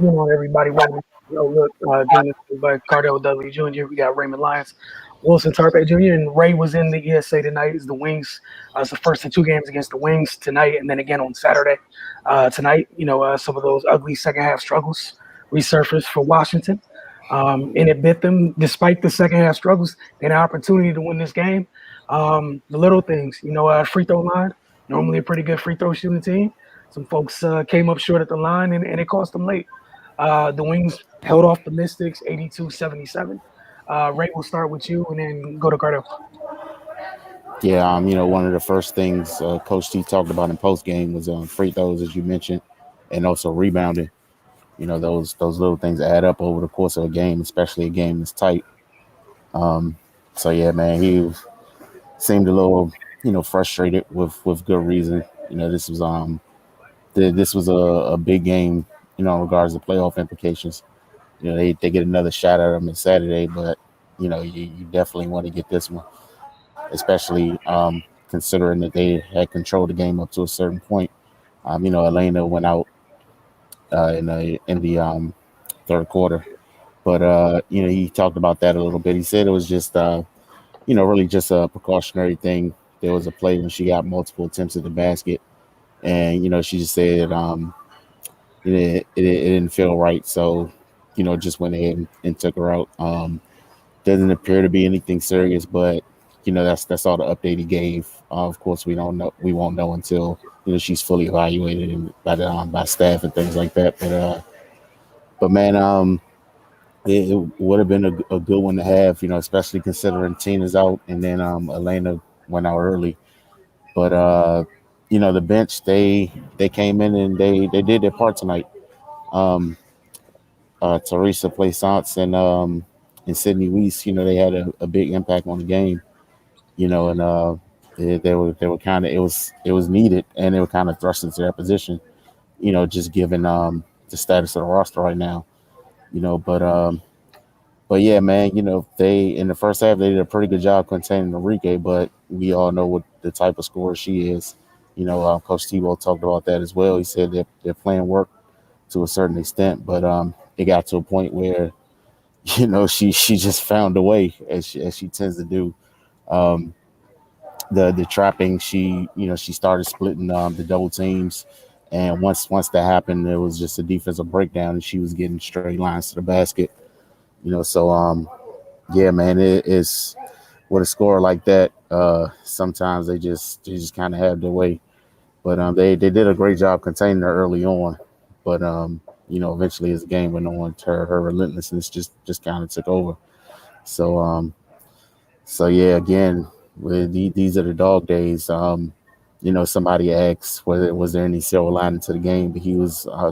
going on, everybody? Welcome. Look, joined us by Cardell Dudley Jr. We got Raymond Lyons, Wilson Tarpe Jr., and Ray was in the ESA tonight. It's the Wings. It's the first of two games against the Wings tonight, and then again on Saturday. Tonight, some of those ugly second half struggles resurfaced for Washington, and it bit them. Despite the second half struggles, they had an opportunity to win this game. The little things, free throw line, normally a pretty good free throw shooting team. Some folks came up short at the line, and it cost them late. The Wings held off the Mystics 82-77. Ray, we'll start with you and then go to Cardell. Yeah, one of the first things Coach T talked about in post game was free throws, as you mentioned, and also rebounding. Those little things add up over the course of a game, especially a game that's tight. So yeah, man, he seemed a little, frustrated with good reason. This was a big game, in regards to playoff implications. They get another shot at them on Saturday, but you definitely want to get this one, especially considering that they had controlled the game up to a certain point. Elena went out in the third quarter, but he talked about that a little bit. He said it was just really just a precautionary thing. There was a play when she got multiple attempts at the basket, and she just said it didn't feel right, so just went ahead and took her out. Doesn't appear to be anything serious, but that's all the update he gave. Of course, we don't know. We won't know until she's fully evaluated and by staff and things like that. But man, it would have been a good one to have, especially considering Tina's out and then Elena went out early. But the bench they came in and they did their part tonight. Teresa Plaisance and Sydney Weiss, they had a big impact on the game. And they were kind of it was needed, and they were kind of thrust into that position. Just given the status of the roster right now. But yeah, man, they in the first half they did a pretty good job containing Enrique, but we all know what the type of scorer she is. Coach Tebow talked about that as well. He said that their plan worked to a certain extent, but it got to a point where she just found a way as she tends to do. The trapping, she started splitting the double teams, and once that happened, it was just a defensive breakdown, and she was getting straight lines to the basket. So yeah, man, it is with a score like that. Sometimes they just kind of have their way, but they did a great job containing her early on. But eventually as the game went on, her relentlessness just kind of took over. So yeah, again, these are the dog days. Somebody asked whether was there any silver lining to the game, but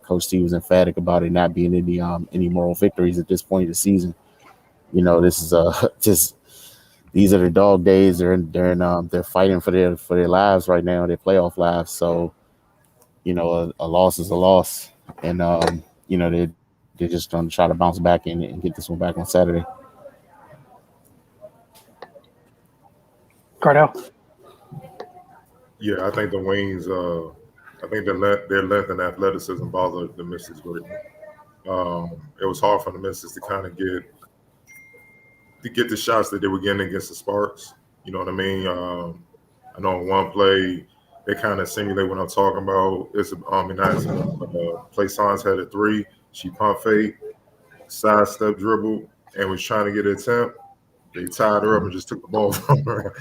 Coach T was emphatic about it not being any moral victories at this point of the season. This is just these are the dog days. They're fighting for their lives right now, their playoff lives. So a loss is a loss, and they're just going to try to bounce back and get this one back on Saturday. Cardell. Yeah, I think the Wings. I think their length and athleticism bothered the Mystics greatly. It was hard for the Mystics to kind of get the shots that they were getting against the Sparks. You know what I mean? I know in one play they kind of simulate what I'm talking about. It's Plaisance had a three. She pump fake, sidestep dribble, and was trying to get an attempt. They tied her up and just took the ball from her.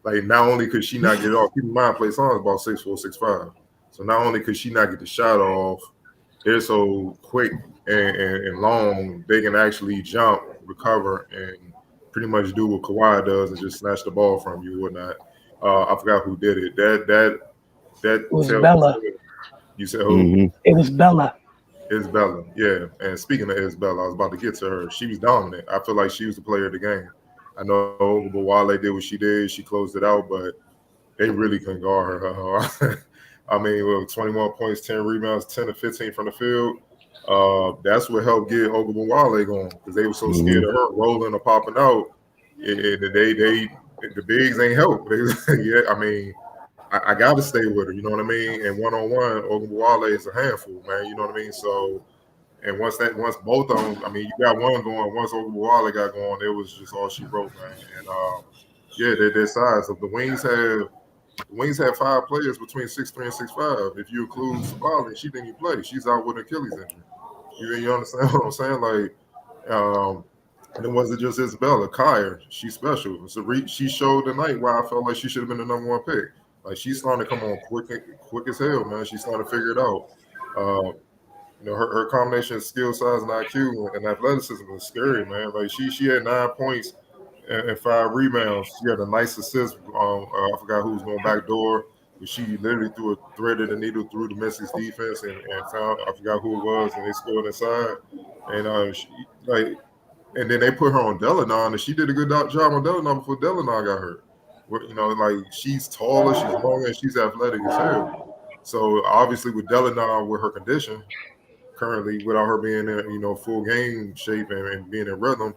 Like not only could she not get it off, keep in mind Plaisance about 6'4", 6'5". So not only could she not get the shot off, they're so quick and long, they can actually jump, recover, and pretty much do what Kawhi does and just snatch the ball from you or whatnot. I forgot who did it. That it was Bella. You said who? Mm-hmm. It was Bella. Isabella, yeah. And speaking of Isabella, I was about to get to her. She was dominant. I feel like she was the player of the game. I know Wale did what she did. She closed it out, but they really couldn't guard her. I mean, with 21 points, 10 rebounds, 10 to 15 from the field, that's what helped get Wale going because they were so scared of her rolling or popping out. The bigs ain't help. Yeah, I mean, I got to stay with her. You know what I mean? And one on one, Ogunbowale is a handful, man. You know what I mean? So. And once both of them, I mean, you got one going. Once Ogunbowale got going, it was just all she wrote, man. And yeah, their size. Of the Wings have 5 players between 6'3" and 6'5". If you include Sabali, she didn't even play. She's out with an Achilles injury. You understand what I'm saying? Like, and it wasn't just Isabella. Kyer, she's special. She showed tonight why I felt like she should have been the #1 pick. Like she's starting to come on quick as hell, man. She's starting to figure it out. Her combination of skill, size, and IQ and athleticism was scary, man. Like she had 9 points and 5 rebounds. She had a nice assist. I forgot who was going back door, but she literally threaded the needle through the Mystics defense and found I forgot who it was, and they scored inside. And and then they put her on Delanon, and she did a good job on Delanon before Delanon got hurt. Like she's taller, she's longer, and she's athletic as hell. So obviously with Delanon, with her condition currently, without her being in full game shape and being in rhythm,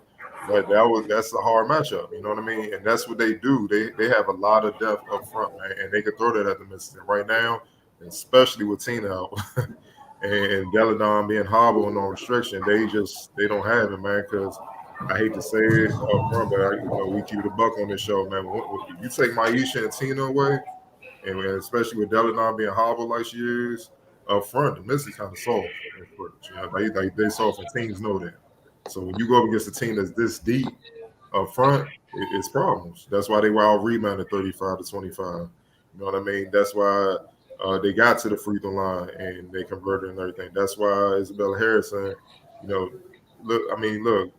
that's a hard matchup. You know what I mean? And that's what they do. They have a lot of depth up front, man, and they can throw that at the Mystics. And right now, especially with Tina out and Deladon being hobbled and on restriction, they don't have it, man. Because I hate to say it up front, but we keep the buck on this show, man. If you take Maisha and Tina away, and especially with Deladon being hobbled like she is up front, the Mystics kind of soft at first. Like they soft, and teams know that. So when you go up against a team that's this deep up front, it's problems. That's why they were out rebounded 35-25. You know what I mean? That's why they got to the free throw line and they converted and everything. That's why Isabella Harrison, look,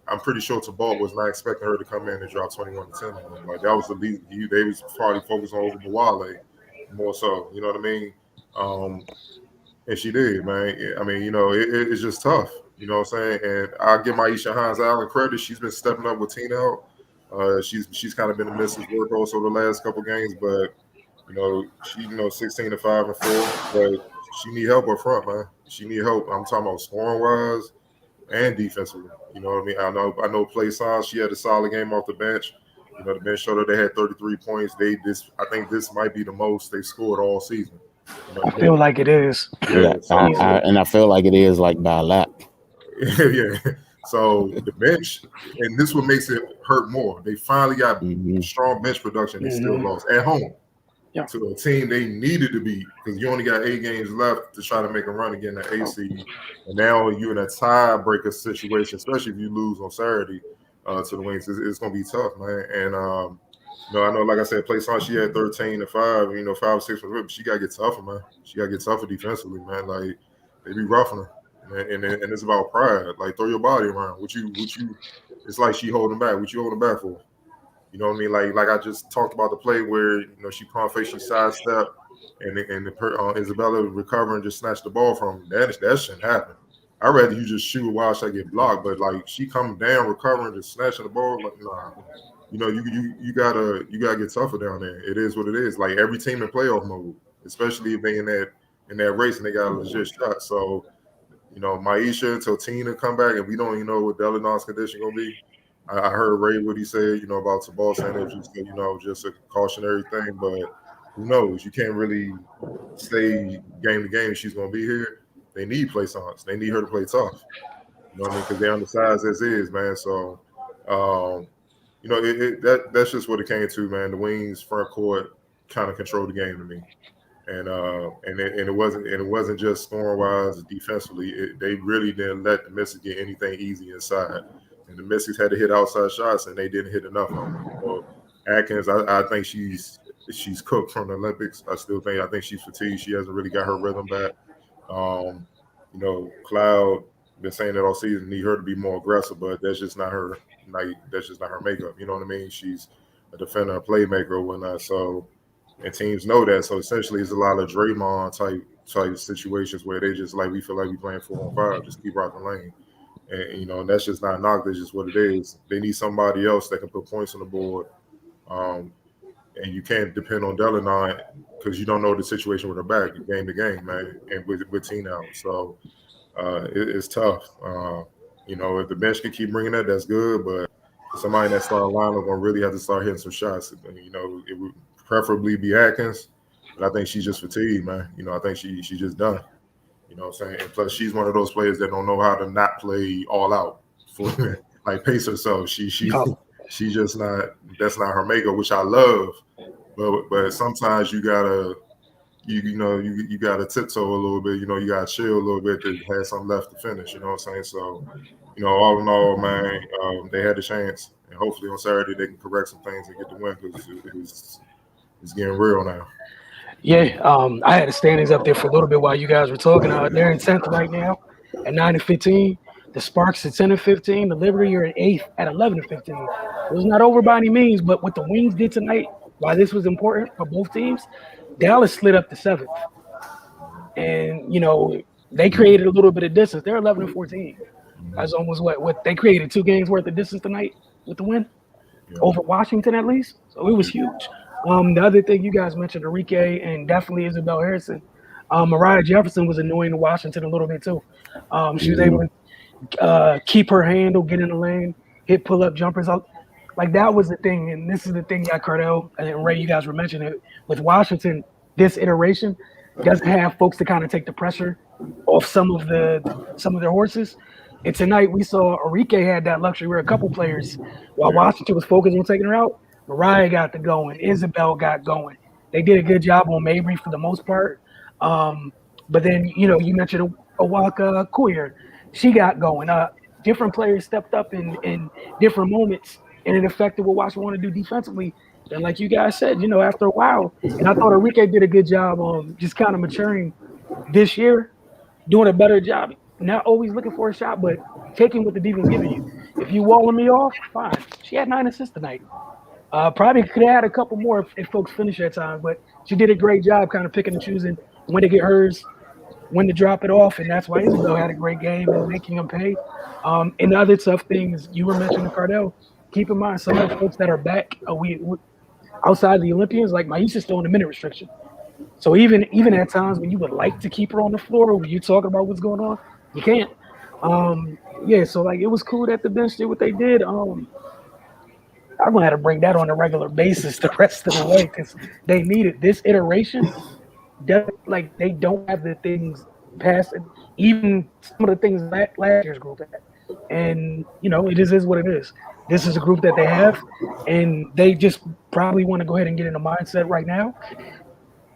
I'm pretty sure Tabal was not expecting her to come in and drop 21 to 10 on them. Like that was the lead. They was probably focused on Ogunbowale more so. You know what I mean? And she did, man. I mean, it's just tough. You know what I'm saying? And I'll give Maisha Hines Allen credit. She's been stepping up with Tina out. She's kind of been a Mrs. Work also the last couple games, but she 16-5 and 4, but she need help up front, man. She need help. I'm talking about scoring wise and defensively. You know what I mean? I know play size. She had a solid game off the bench. The bench showed her they had 33 points. I think this might be the most they scored all season. I feel like it is. Yeah, I feel like it is like by a lap. Yeah. So the bench, and this what makes it hurt more. They finally got strong bench production. They still lost at home to a team they needed to beat because you only got 8 games left to try to make a run again at AC. And now you're in a tiebreaker situation, especially if you lose on Saturday to the Wings. It's going to be tough, man. And I know, like I said, play song. She had 13-5. 5 or 6 was but she got to get tougher, man. She got to get tougher defensively, man. Like they be roughing her. And it's about pride. Like throw your body around. What you? It's like she holding back. What you holding back for? You know what I mean? Like I just talked about the play where she palm face, she sidestep, and Isabella recover and just snatch the ball from her. That shouldn't happen. I'd rather you just shoot a wild shot, get blocked, but like she come down, recovering, just snatching the ball. Like nah, you gotta get tougher down there. It is what it is. Like every team in playoff mode, especially if they in that race and they got a legit shot. So. Maisha until Tina come back, and we don't even know what Deladon's condition gonna be. I heard Ray what he said, about Tabal saying it was just a cautionary thing, but who knows? You can't really say game to game she's gonna be here. They need play songs. They need her to play tough. You know what I mean? Because they're undersized as is, man. So, that's just what it came to, man. The Wings front court kind of controlled the game to me. And it wasn't just scoring wise, defensively. They really didn't let the Mystics get anything easy inside, and the Mystics had to hit outside shots, and they didn't hit enough of them. Atkins, I think she's cooked from the Olympics. I think she's fatigued. She hasn't really got her rhythm back. Cloud been saying that all season. Need her to be more aggressive, but that's just not her. That's just not her makeup. You know what I mean? She's a defender, a playmaker, or whatnot. So. And teams know that, so essentially, it's a lot of Draymond type situations where they just we feel like we playing 4-on-5, just keep rocking lane, and that's just not a knock. That's just what it is. They need somebody else that can put points on the board, and you can't depend on Delaney because you don't know the situation with her back, game to game, man, and with Tina out. So it's tough. If the bench can keep bringing that, that's good, but somebody that started lineup gonna really have to start hitting some shots. It would preferably be Atkins, But I think she's just fatigued, man. I think she's just done. You know what I'm saying? And plus, she's one of those players that don't know how to not play all out for like pace herself. She's just not. That's not her makeup, which I love. But sometimes you gotta you gotta tiptoe a little bit. You gotta chill a little bit to have something left to finish. You know what I'm saying? So all in all, man, they had a chance, and hopefully on Saturday they can correct some things and get the win because it's getting real now. Yeah, I had the standings up there for a little bit while you guys were talking. They're in 10th right now at 9-15. The Sparks at 10-15. The Liberty are in 8th at 11-15. It was not over by any means, but what the Wings did tonight, why this was important for both teams, Dallas slid up to 7th. And, they created a little bit of distance. They're 11-14. That's almost what they created 2 games worth of distance tonight with the win over Washington at least. So it was huge. The other thing you guys mentioned, Enrique and definitely Isabel Harrison. Mariah Jefferson was annoying to Washington a little bit too. She was able to keep her handle, get in the lane, hit pull-up jumpers. Like that was the thing, and this is the thing that Cardell and Ray, you guys were mentioning it. With Washington, this iteration doesn't have folks to kind of take the pressure off some of their horses. And tonight we saw Enrique had that luxury where a couple players, while Washington was focused on taking her out, Mariah got the going. Isabel got going. They did a good job on Mabry for the most part. But then, you mentioned Awaka Kuyer. She got going. Different players stepped up in different moments, and it affected what Washington wanted to do defensively. And like you guys said, after a while, and I thought Enrique did a good job just kind of maturing this year, doing a better job. Not always looking for a shot, but taking what the defense giving you. If you walling me off, fine. She had 9 assists tonight. Probably could have had a couple more if folks finish at times, but she did a great job kind of picking and choosing when to get hers, when to drop it off, and that's why Isabel had a great game and making them pay. And the other tough things you were mentioning, Cardell, keep in mind some of the folks that are back we outside of the Olympians, like Maisha's still in the minute restriction. So even at times when you would like to keep her on the floor, when you're talking about what's going on, you can't. So like it was cool that the bench did what they did. I'm gonna have to bring that on a regular basis the rest of the way because they need it. This iteration, they don't have the things past it, even some of the things last year's group had. And it is what it is. This is a group that they have, and they just probably want to go ahead and get in the mindset right now.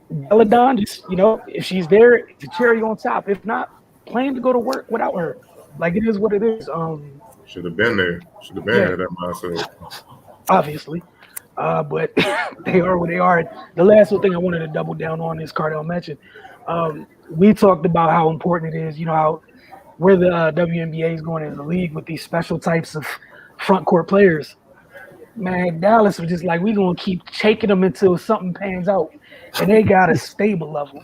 Belladon, just if she's there, it's a cherry on top. If not, plan to go to work without her. Like it is what it is. Should have been there. Should have been there that mindset. Obviously, but they are what they are. The last thing I wanted to double down on is Cardell mentioned. We talked about how important it is, how where the WNBA is going in the league with these special types of front court players. Man, Dallas was just like, we're going to keep shaking them until something pans out. And they got a stable level.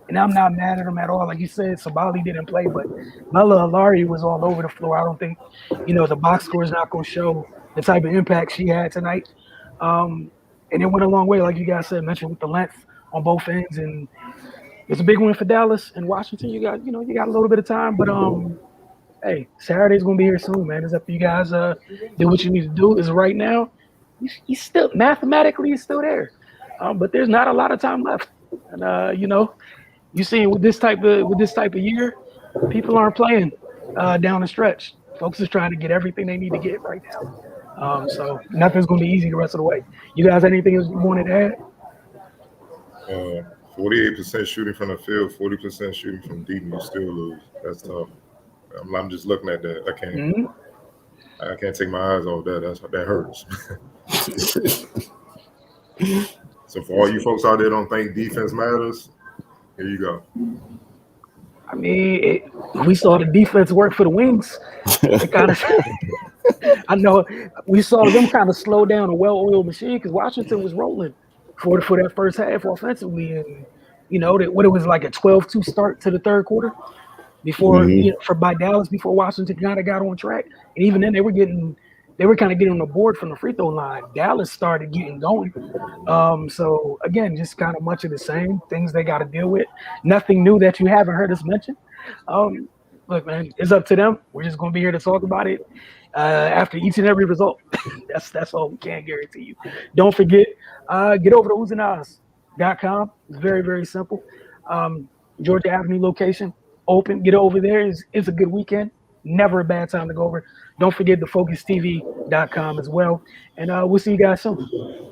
And I'm not mad at them at all. Like you said, Sabali didn't play, but Mela Alari was all over the floor. I don't think, the box score is not going to show the type of impact she had tonight. And it went a long way, like you guys said, mentioned with the length on both ends. And it's a big win for Dallas and Washington. You got a little bit of time, but hey, Saturday's gonna be here soon, man. It's up to you guys. Do what you need to do. Is right now, he's still mathematically he's still there, but there's not a lot of time left. And you see with this type of year, people aren't playing down the stretch. Folks is trying to get everything they need to get right now. So nothing's gonna be easy the rest of the way. You guys, anything else you wanted to add? 48% shooting from the field, 40% shooting from deep, and you still lose. That's tough. I'm just looking at that. I can't take my eyes off that. That hurts. So for all you folks out there don't think defense matters, here you go. I mean, we saw the defense work for the Wings. I know we saw them kind of slow down a well-oiled machine because Washington was rolling for that first half offensively, and what it was like a 12-2 start to the third quarter before by Dallas before Washington kind of got on track, and even then they were kind of getting on the board from the free throw line. Dallas started getting going, so again, just kind of much of the same things they got to deal with. Nothing new that you haven't heard us mention. Look, man, it's up to them. We're just going to be here to talk about it after each and every result. That's all we can guarantee you. Don't forget, get over to Who's and Oz. postgame.com. It's very, very simple. Georgia Avenue location, open. Get over there. It's a good weekend. Never a bad time to go over. Don't forget the focustv.com as well. And we'll see you guys soon.